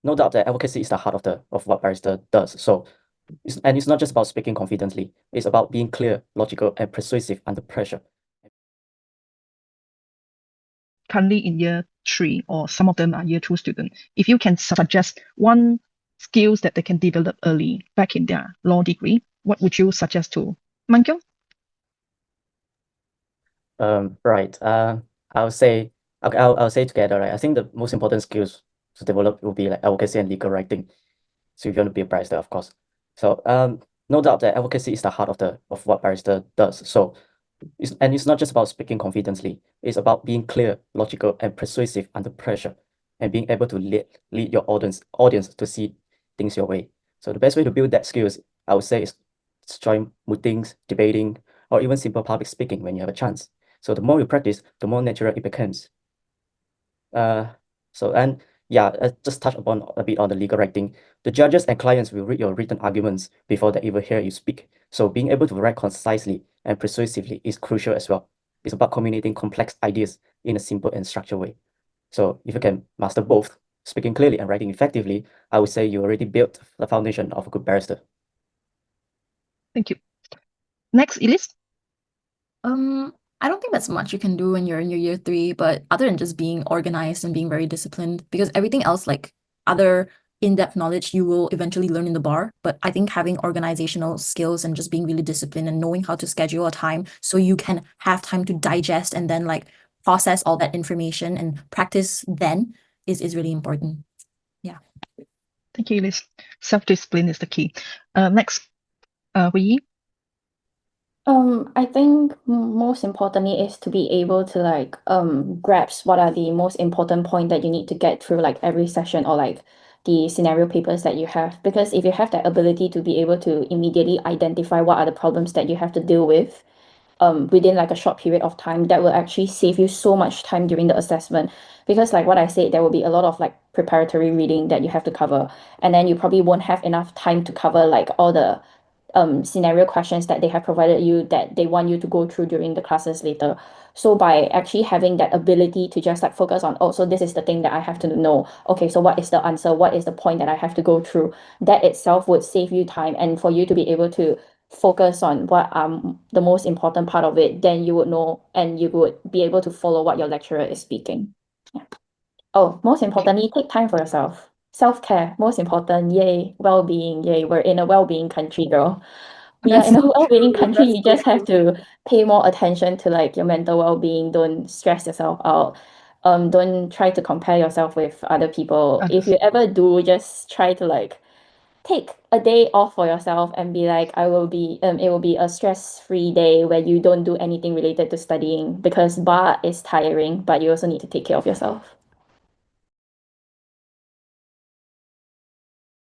no doubt that advocacy is the heart of what barrister does. So, it's not just about speaking confidently. It's about being clear, logical, and persuasive under pressure. Currently in year 3, or some of them are year 2 students, if you can suggest one skills that they can develop early back in their law degree, what would you suggest to Keong? Right. I'll say I'll say together, right? I think the most important skills to develop will be like advocacy and legal writing. So if you want to be a barrister, of course. So no doubt that advocacy is the heart of what barrister does. So it's not just about speaking confidently. It's about being clear, logical, and persuasive under pressure, and being able to lead your audience to see things your way. So the best way to build that skills, I would say, is to join meetings, debating, or even simple public speaking when you have a chance. So the more you practice, the more natural it becomes. So and yeah, just touch upon a bit on the legal writing. The judges and clients will read your written arguments before they even hear you speak. So being able to write concisely and persuasively is crucial as well. It's about communicating complex ideas in a simple and structured way. So if you can master both, speaking clearly and writing effectively, I would say you already built the foundation of a good barrister. Thank you. Next, Elise. I don't think that's much you can do when you're in your year 3, but other than just being organized and being very disciplined, because everything else, like other in-depth knowledge, you will eventually learn in the bar. But I think having organizational skills and just being really disciplined and knowing how to schedule a time so you can have time to digest and then like process all that information and practice then is really important. Yeah. Thank you, Elise. Self-discipline is the key. Next, Hui Yi. I think most importantly is to be able to like grasp what are the most important point that you need to get through like every session or like the scenario papers that you have. Because if you have that ability to be able to immediately identify what are the problems that you have to deal with within like a short period of time, that will actually save you so much time during the assessment. Because like what I said, there will be a lot of like preparatory reading that you have to cover, and then you probably won't have enough time to cover like all the scenario questions that they have provided you that they want you to go through during the classes later. So by actually having that ability to just like focus on, oh, so this is the thing that I have to know. Okay, so what is the answer? What is the point that I have to go through? That itself would save you time, and for you to be able to focus on what the most important part of it, then you would know and you would be able to follow what your lecturer is speaking. Yeah. Oh, most importantly, take time for yourself. Self-care, most important. Yay, well-being. Yay, we're in a well-being country, girl. We are in a well-being country. You just have to pay more attention to like your mental well-being. Don't stress yourself out. Don't try to compare yourself with other people. If you ever do, just try to like take a day off for yourself and be like, it will be a stress-free day where you don't do anything related to studying, because bar is tiring, but you also need to take care of yourself.